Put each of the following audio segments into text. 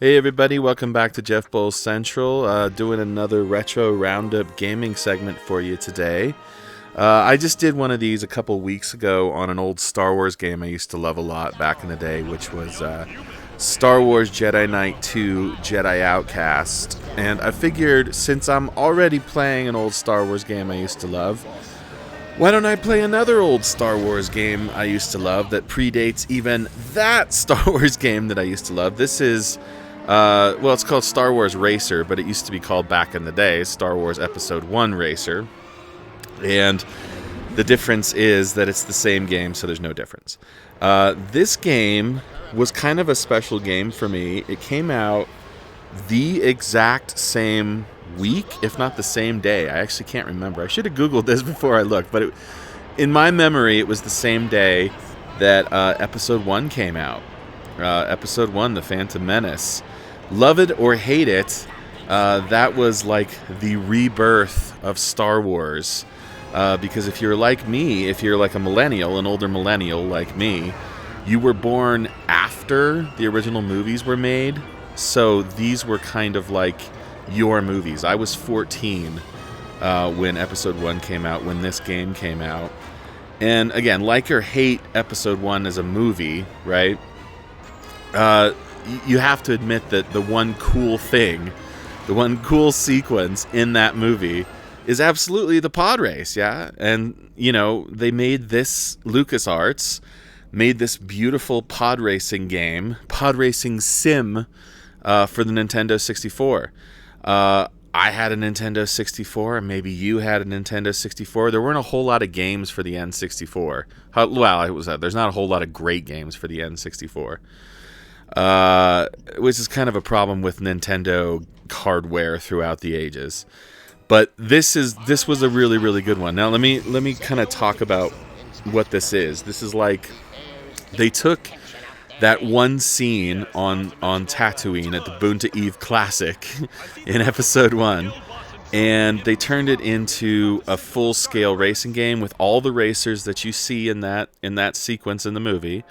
Hey everybody, welcome back to Jeff Bowles Central, doing another retro Roundup gaming segment for you today. I just did one of these a couple weeks ago on an old Star Wars game I used to love a lot back in the day, which was Star Wars Jedi Knight 2 Jedi Outcast. And I figured, since I'm already playing an old Star Wars game I used to love, why don't I play another old Star Wars game I used to love that predates even that Star Wars game that I used to love? This is, it's called Star Wars Racer, but it used to be called back in the day Star Wars Episode 1 Racer. And the difference is that it's the same game, so there's no difference. This game was kind of a special game for me. It came out the exact same week, if not the same day. I actually can't remember. I should have Googled this before I looked, but in my memory, it was the same day that Episode 1 came out. Episode 1, The Phantom Menace. Love it or hate it, that was like the rebirth of Star Wars. Because if you're like me, if you're like a millennial, an older millennial like me, you were born after the original movies were made. So these were kind of like your movies. I was 14 when Episode 1 came out, when this game came out. And again, like or hate Episode 1 as a movie, right? You have to admit that the one cool thing, the one cool sequence in that movie is absolutely the pod race, yeah? And, you know, they made this, LucasArts made this beautiful pod racing game, pod racing sim, for the Nintendo 64. I had a Nintendo 64, and maybe you had a Nintendo 64. There weren't a whole lot of games for the N64. There's not a whole lot of great games for the N64. Which is kind of a problem with Nintendo hardware throughout the ages. But this was a really, really good one. Now let me kind of talk about what this is. This is like they took that one scene on Tatooine at the Boonta Eve Classic in Episode 1, and they turned it into a full-scale racing game with all the racers that you see in that sequence in the movie,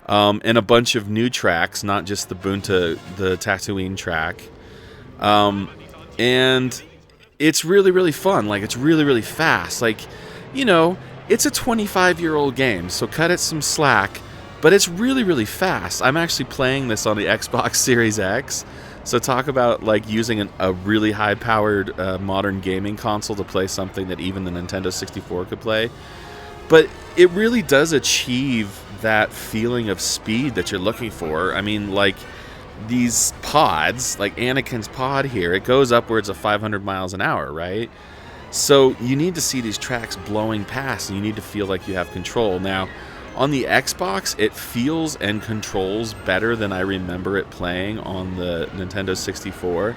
and a bunch of new tracks, not just the Tatooine track, and it's really, really fun. Like, it's really, really fast. Like, you know, it's a 25-year-old game, so cut it some slack. But it's really, really fast. I'm actually playing this on the Xbox Series X. So talk about like using a really high-powered modern gaming console to play something that even the Nintendo 64 could play. But it really does achieve that feeling of speed that you're looking for. I mean, like these pods, like Anakin's pod here, it goes upwards of 500 miles an hour, right? So you need to see these tracks blowing past, and you need to feel like you have control. Now, on the Xbox, it feels and controls better than I remember it playing on the Nintendo 64.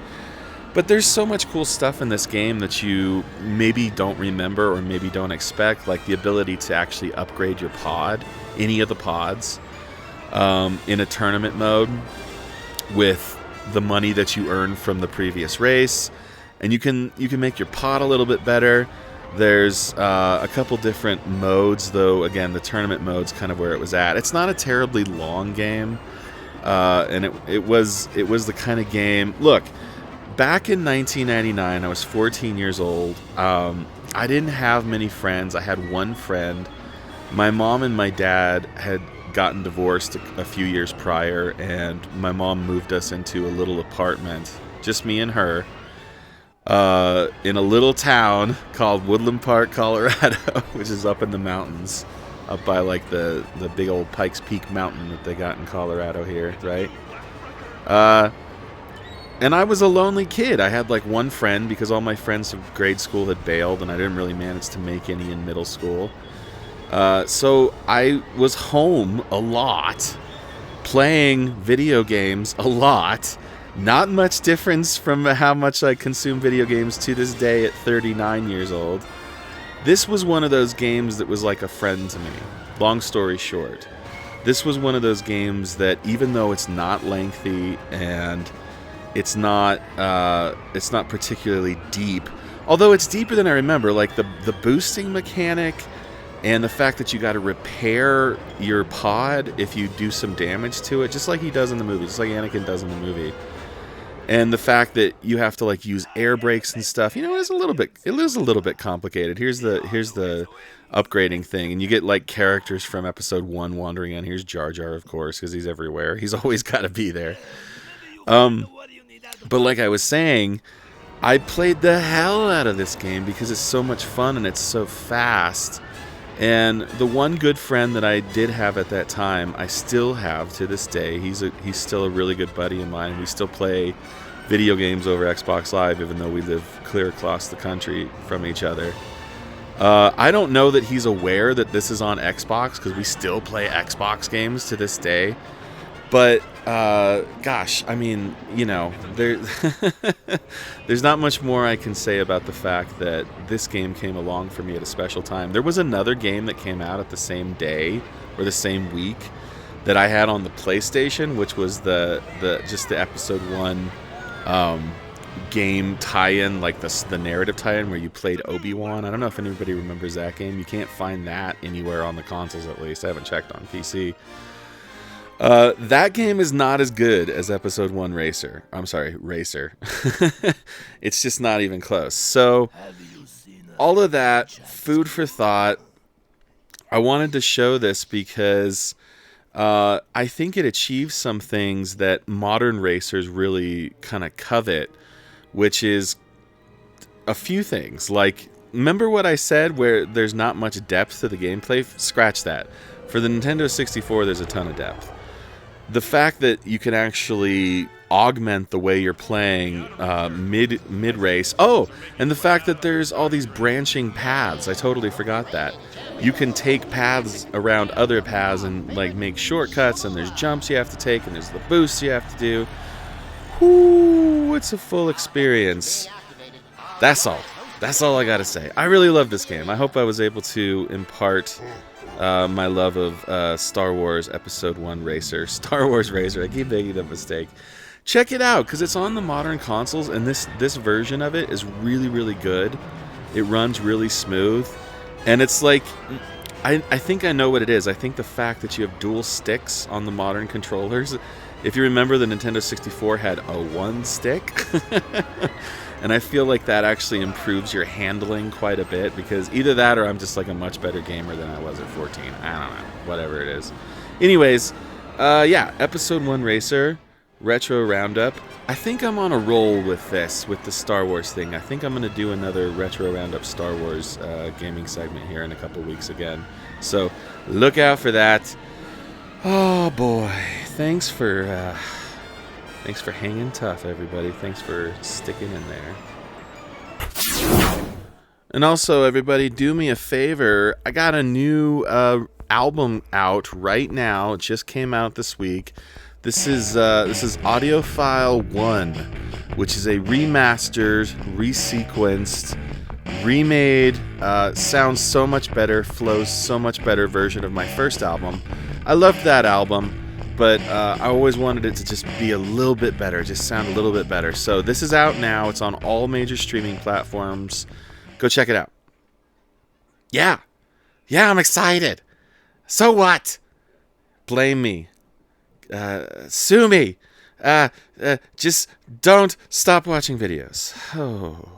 But there's so much cool stuff in this game that you maybe don't remember or maybe don't expect, like the ability to actually upgrade your pod, any of the pods, in a tournament mode with the money that you earn from the previous race. And you can make your pod a little bit better. There's a couple different modes, though. Again, the tournament mode's kind of where it was at. It's not a terribly long game, and it was the kind of game. Look, back in 1999, I was 14 years old. I didn't have many friends. I had one friend. My mom and my dad had gotten divorced a few years prior, and my mom moved us into a little apartment, just me and her, in a little town called Woodland Park, Colorado, which is up in the mountains, up by like the big old Pikes Peak mountain that they got in Colorado here, right? And I was a lonely kid. I had like one friend because all my friends from grade school had bailed, and I didn't really manage to make any in middle school. So I was home a lot, playing video games a lot. Not much difference from how much I consume video games to this day at 39 years old. This was one of those games that was like a friend to me. Long story short, this was one of those games that, even though it's not lengthy and it's not particularly deep, although it's deeper than I remember, like the boosting mechanic And the fact that you got to repair your pod if you do some damage to it, just like he does in the movie, just like Anakin does in the movie. And the fact that you have to like use air brakes and stuff, it is a little bit complicated. Here's the upgrading thing, and you get like characters from episode 1 wandering in. Here's Jar Jar, of course, because he's everywhere. He's always got to be there. But like I was saying, I played the hell out of this game because it's so much fun and it's so fast. And the one good friend that I did have at that time, I still have to this day. He's still a really good buddy of mine. We still play video games over Xbox Live, even though we live clear across the country from each other. I don't know that he's aware that this is on Xbox, because we still play Xbox games to this day. But, gosh, I mean, there's not much more I can say about the fact that this game came along for me at a special time. There was another game that came out at the same day or the same week that I had on the PlayStation, which was the episode 1 game tie-in, like the narrative tie-in where you played Obi-Wan. I don't know if anybody remembers that game. You can't find that anywhere on the consoles, at least. I haven't checked on PC. That game is not as good as Episode 1 Racer. I'm sorry, Racer. It's just not even close. So, all of that, food for thought. I wanted to show this because I think it achieves some things that modern racers really kind of covet, which is a few things. Like, remember what I said where there's not much depth to the gameplay? Scratch that. For the Nintendo 64, there's a ton of depth. The fact that you can actually augment the way you're playing mid race. Oh, and the fact that there's all these branching paths. I totally forgot that. You can take paths around other paths and like make shortcuts, and there's jumps you have to take, and there's the boosts you have to do. Whoo, it's a full experience. That's all. That's all I gotta say. I really love this game. I hope I was able to impart my love of Star Wars Episode 1 Racer. Star Wars Racer. I keep making the mistake. Check it out, because it's on the modern consoles, and this version of it is really, really good. It runs really smooth. And it's like, I think I know what it is. I think the fact that you have dual sticks on the modern controllers. If you remember, the Nintendo 64 had a one stick. And I feel like that actually improves your handling quite a bit, because either that or I'm just like a much better gamer than I was at 14. I don't know. Whatever it is. Anyways, yeah, Episode 1 Racer, Retro Roundup. I think I'm on a roll with this, with the Star Wars thing. I think I'm going to do another Retro Roundup Star Wars gaming segment here in a couple weeks again. So look out for that. Oh boy. Thanks for hanging tough, everybody. Thanks for sticking in there. And also, everybody, do me a favor. I got a new album out right now. It just came out this week. This is Audiophile One, which is a remastered, resequenced, remade, sounds so much better, flows so much better version of my first album. I loved that album. But I always wanted it to just be a little bit better, just sound a little bit better. So this is out now. It's on all major streaming platforms. Go check it out. Yeah, I'm excited. So what? Blame me. Sue me. Just don't stop watching videos. Oh.